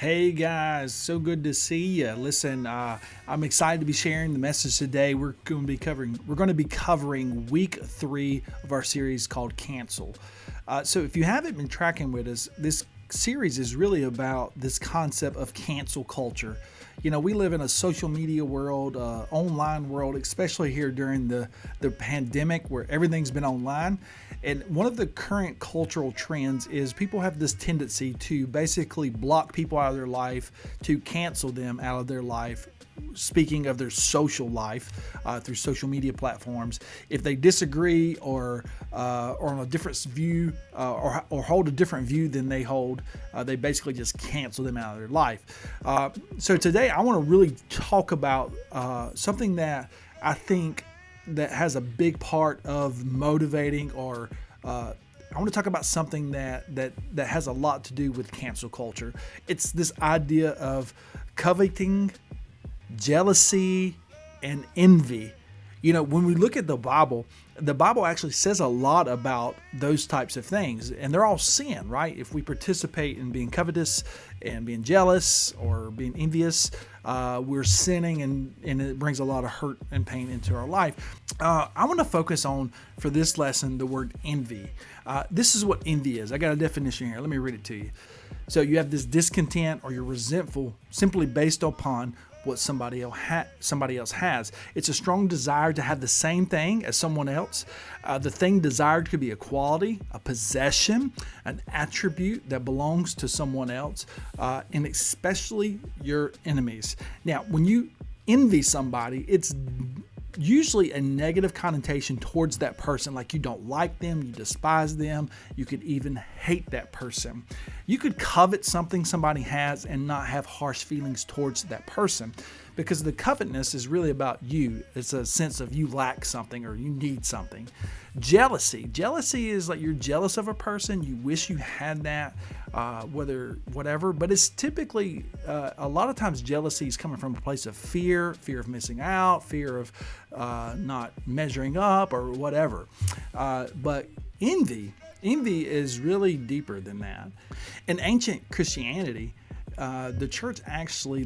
Hey guys, so good to see you. Listen, I'm excited to be sharing the message today. We're going to be covering week 3 of our series called Cancel. So if you haven't been tracking with us, this series is really about this concept of cancel culture. You know, we live in a social media world, online world, especially here during the pandemic where everything's been online. And one of the current cultural trends is people have this tendency to basically block people out of their life, to cancel them out of their life. Speaking of their social life through social media platforms, if they disagree or on a different view or hold a different view than they hold, they basically just cancel them out of their life. So today I want to really talk about something that I think that has a big part of motivating or I want to talk about something that has a lot to do with cancel culture. It's this idea of coveting, jealousy, and envy. You know, when we look at the Bible actually says a lot about those types of things, and they're all sin, right? If we participate in being covetous and being jealous or being envious, we're sinning, and it brings a lot of hurt and pain into our life. I want to focus on, for this lesson, the word envy. This is what envy is. I got a definition here. Let me read it to you. So you have this discontent or you're resentful simply based upon what somebody else has. It's a strong desire to have the same thing as someone else. The thing desired could be a quality, a possession, an attribute that belongs to someone else, and especially your enemies. Now, when you envy somebody, it's usually a negative connotation towards that person, like you don't like them, you despise them, you could even hate that person. You could covet something somebody has and not have harsh feelings towards that person, because the covetousness is really about you. It's a sense of you lack something or you need something. Jealousy is like you're jealous of a person, you wish you had that, whatever, but it's typically a lot of times jealousy is coming from a place of fear of missing out, fear of not measuring up or whatever. But envy is really deeper than that. In ancient Christianity, the church actually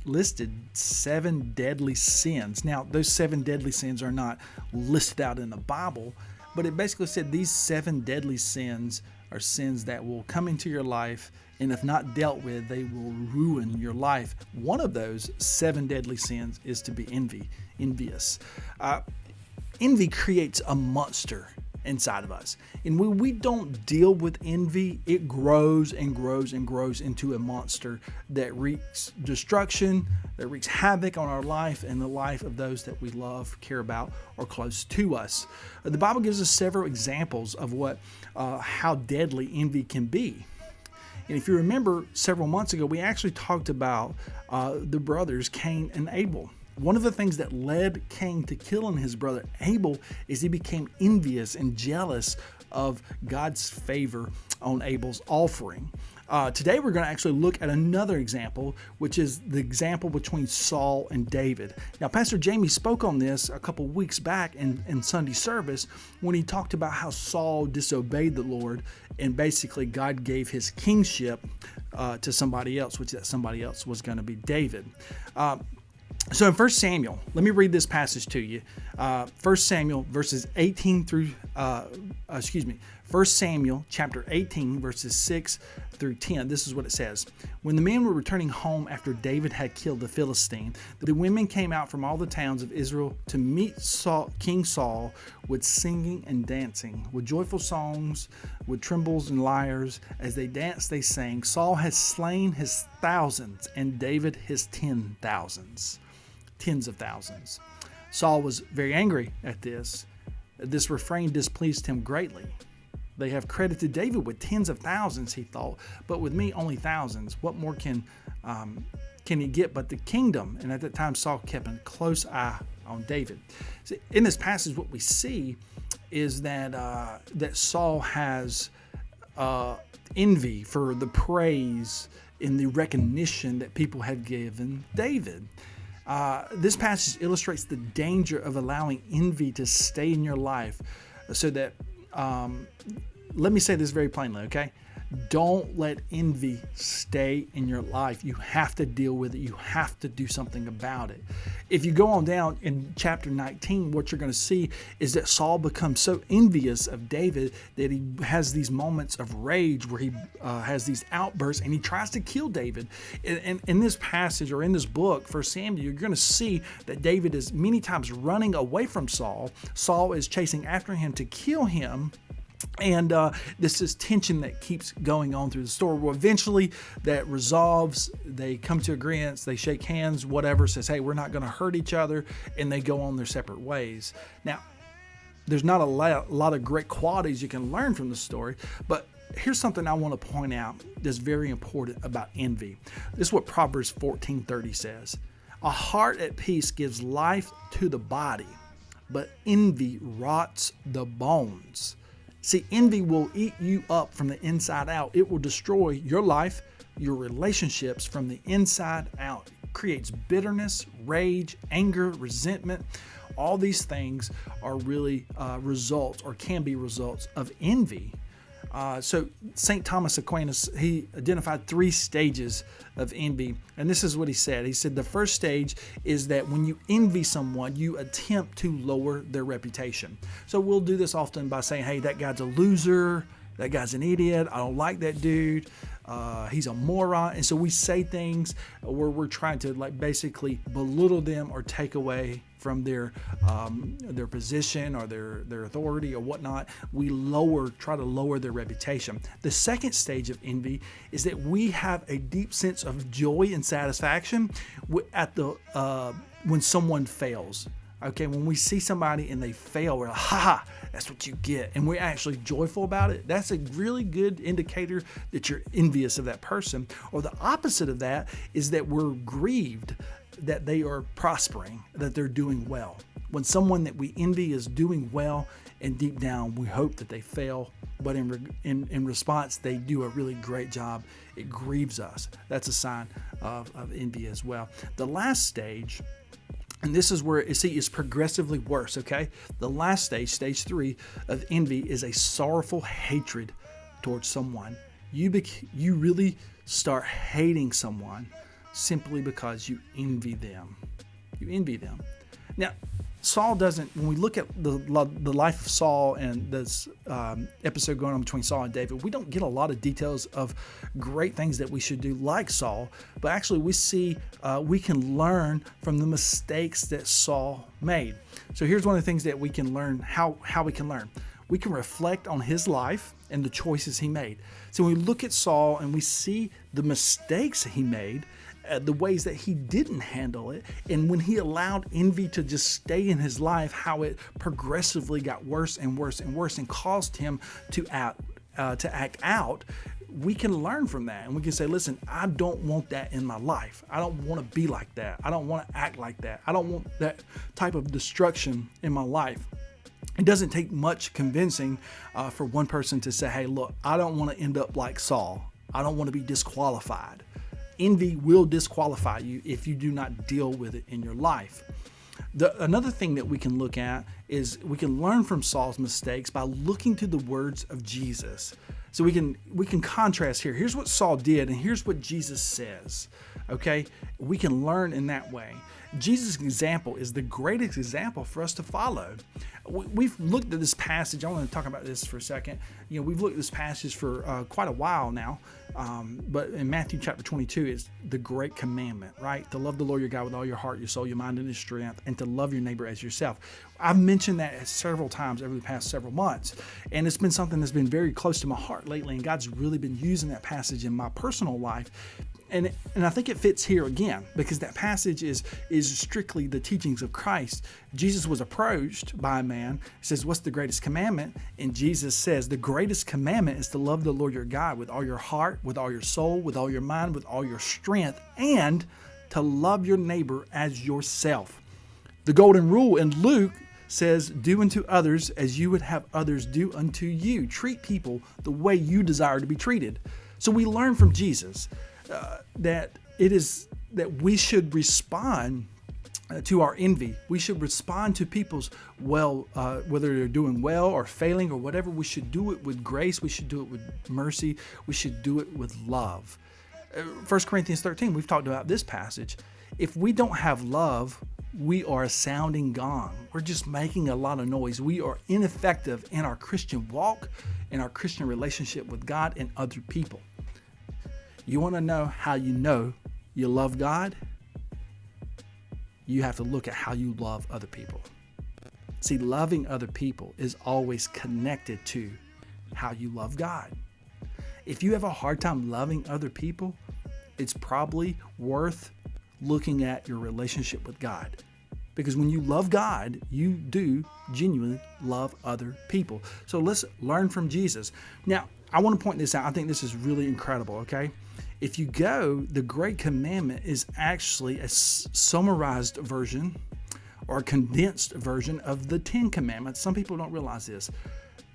listed 7 deadly sins. Now, those 7 deadly sins are not listed out in the Bible, but it basically said these 7 deadly sins are sins that will come into your life, and if not dealt with, they will ruin your life. One of those 7 deadly sins is to be envious. Envy creates a monster inside of us. And when we don't deal with envy, it grows and grows and grows into a monster that wreaks destruction, that wreaks havoc on our life and the life of those that we love, care about, or close to us. The Bible gives us several examples of how deadly envy can be. And if you remember, several months ago, we actually talked about the brothers Cain and Abel. One of the things that led Cain to killing his brother Abel is he became envious and jealous of God's favor on Abel's offering. Today we're going to actually look at another example, which is the example between Saul and David. Now, Pastor Jamie spoke on this a couple weeks back in Sunday service when he talked about how Saul disobeyed the Lord, and basically God gave his kingship to somebody else, which that somebody else was going to be David. So in 1 Samuel, let me read this passage to you. 1 Samuel verses 18 through, 1 Samuel chapter 18 verses 6 through 10. This is what it says. When the men were returning home after David had killed the Philistine, the women came out from all the towns of Israel to meet King Saul with singing and dancing, with joyful songs, with timbrels and lyres. As they danced, they sang, Saul has slain his thousands and David his 10,000s. Tens of thousands. Saul was very angry at this. This refrain displeased him greatly. They have credited David with tens of thousands, he thought, but with me only thousands. What more can he get but the kingdom? And at that time, Saul kept a close eye on David. So in this passage, what we see is that Saul has envy for the praise and the recognition that people have given David. This passage illustrates the danger of allowing envy to stay in your life, so that, let me say this very plainly, okay? Don't let envy stay in your life. You have to deal with it. You have to do something about it. If you go on down in chapter 19, what you're going to see is that Saul becomes so envious of David that he has these moments of rage where he has these outbursts and he tries to kill David. And in this passage or in this book, 1 Samuel, you're going to see that David is many times running away from Saul. Saul is chasing after him to kill him. And this is tension that keeps going on through the story. Well, eventually that resolves. They come to agreements. They shake hands, whatever, says, hey, we're not going to hurt each other. And they go on their separate ways. Now, there's not a lot of great qualities you can learn from the story. But here's something I want to point out that's very important about envy. This is what Proverbs 14:30 says. A heart at peace gives life to the body, but envy rots the bones. See, envy will eat you up from the inside out. It will destroy your life, your relationships from the inside out. It creates bitterness, rage, anger, resentment. All these things are really results or can be results of envy. So St. Thomas Aquinas, he identified 3 stages of envy. And this is what he said. He said the first stage is that when you envy someone, you attempt to lower their reputation. So we'll do this often by saying, hey, that guy's a loser. That guy's an idiot. I don't like that dude. He's a moron. And so we say things where we're trying to basically belittle them or take away from their position or their authority or whatnot. We try to lower their reputation. The second stage of envy is that we have a deep sense of joy and satisfaction when someone fails. Okay, when we see somebody and they fail, we're like, ha, that's what you get. And we're actually joyful about it. That's a really good indicator that you're envious of that person. Or the opposite of that is that we're grieved that they are prospering, that they're doing well. When someone that we envy is doing well, and deep down we hope that they fail, but in response they do a really great job, it grieves us. That's a sign of envy as well. The last stage, and this is where it's progressively worse, okay? The last stage, stage 3 of envy, is a sorrowful hatred towards someone. You really start hating someone simply because you envy them. You envy them. Now, Saul doesn't, when we look at the life of Saul and this episode going on between Saul and David, we don't get a lot of details of great things that we should do like Saul, but actually we see we can learn from the mistakes that Saul made. So here's one of the things that we can learn, how we can learn. We can reflect on his life and the choices he made. So when we look at Saul and we see the mistakes he made, the ways that he didn't handle it, and when he allowed envy to just stay in his life, how it progressively got worse and worse and worse and caused him to act out, we can learn from that. And we can say, listen, I don't want that in my life. I don't want to be like that. I don't want to act like that. I don't want that type of destruction in my life. It doesn't take much convincing for one person to say, hey, look, I don't want to end up like Saul. I don't want to be disqualified. Envy will disqualify you if you do not deal with it in your life. Another thing that we can look at is we can learn from Saul's mistakes by looking to the words of Jesus. So we can contrast here. Here's what Saul did, and here's what Jesus says. Okay, we can learn in that way. Jesus' example is the greatest example for us to follow. We've looked at this passage. I want to talk about this for a second. We've looked at this passage for quite a while now. But in Matthew chapter 22 is the great commandment, right? To love the Lord your God with all your heart, your soul, your mind, and your strength, and to love your neighbor as yourself. I've mentioned that several times over the past several months, and it's been something that's been very close to my heart lately, and God's really been using that passage in my personal life. And I think it fits here again, because that passage is strictly the teachings of Christ. Jesus was approached by a man. He says, what's the greatest commandment? And Jesus says, the greatest commandment is to love the Lord your God with all your heart, with all your soul, with all your mind, with all your strength, and to love your neighbor as yourself. The golden rule in Luke says, do unto others as you would have others do unto you. Treat people the way you desire to be treated. So we learn from Jesus that we should respond to our envy. We should respond to people's whether they're doing well or failing or whatever. We should do it with grace. We should do it with mercy. We should do it with love. 1 Corinthians 13, we've talked about this passage. If we don't have love, we are a sounding gong. We're just making a lot of noise. We are ineffective in our Christian walk, in our Christian relationship with God and other people. You want to know how you love God? You have to look at how you love other people. See, loving other people is always connected to how you love God. If you have a hard time loving other people, it's probably worth looking at your relationship with God. Because when you love God, you do genuinely love other people. So let's learn from Jesus. Now, I want to point this out. I think this is really incredible, okay? If you go, the Great Commandment is actually a summarized version or a condensed version of the 10 Commandments. Some people don't realize this.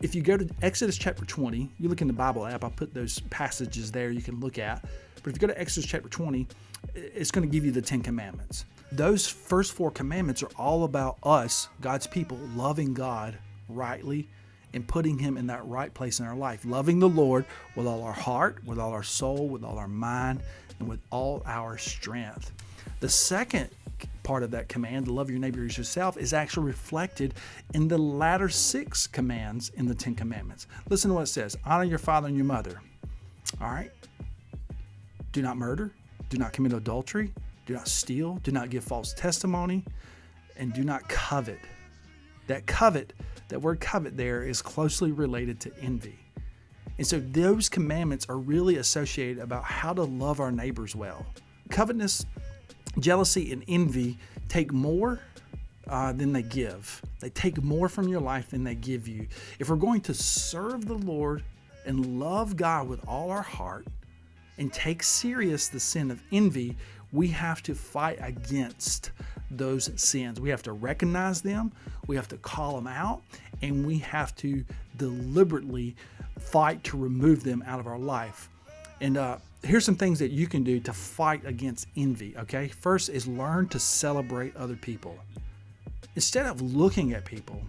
If you go to Exodus chapter 20, you look in the Bible app, I'll put those passages there you can look at. But if you go to Exodus chapter 20, it's going to give you the 10 Commandments. Those first 4 commandments are all about us, God's people, loving God rightly and putting Him in that right place in our life. Loving the Lord with all our heart, with all our soul, with all our mind, and with all our strength. The second part of that command, to love your neighbor as yourself, is actually reflected in the latter 6 commands in the 10 Commandments. Listen to what it says. Honor your father and your mother. All right? Do not murder. Do not commit adultery. Do not steal. Do not give false testimony. And do not covet. That word covet there is closely related to envy. And so those commandments are really associated about how to love our neighbors well. Covetousness, jealousy, and envy take more than they give. They take more from your life than they give you. If we're going to serve the Lord and love God with all our heart and take serious the sin of envy, we have to fight against those sins. We have to recognize them, we have to call them out, and we have to deliberately fight to remove them out of our life. And here's some things that you can do to fight against envy, okay? First is learn to celebrate other people. Instead of looking at people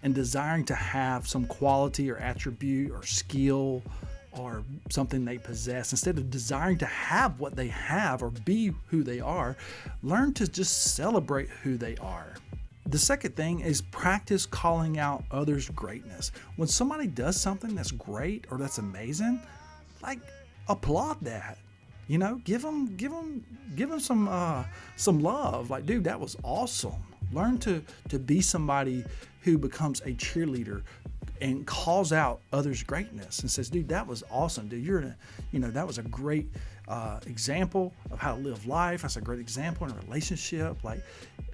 and desiring to have some quality or attribute or skill or something they possess, instead of desiring to have what they have or be who they are, learn to just celebrate who they are. The second thing is practice calling out others' greatness. When somebody does something that's great or that's amazing, like applaud that. You know, give them some love. Like, dude, that was awesome. Learn to be somebody who becomes a cheerleader and calls out others' greatness and says, dude, that was awesome. Dude, that was a great example of how to live life. That's a great example in a relationship. Like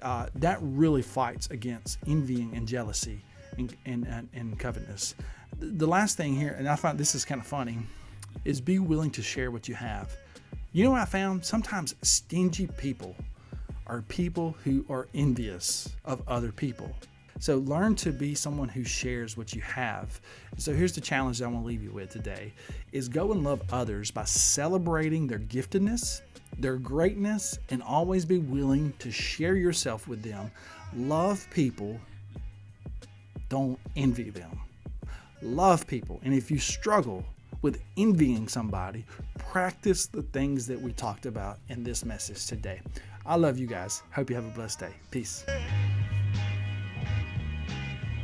that really fights against envying and jealousy and covetousness. The last thing here, and I find this is kind of funny, is be willing to share what you have. You know what I found? Sometimes stingy people are people who are envious of other people. So learn to be someone who shares what you have. So here's the challenge that I want to leave you with today is go and love others by celebrating their giftedness, their greatness, and always be willing to share yourself with them. Love people. Don't envy them. Love people. And if you struggle with envying somebody, practice the things that we talked about in this message today. I love you guys. Hope you have a blessed day. Peace.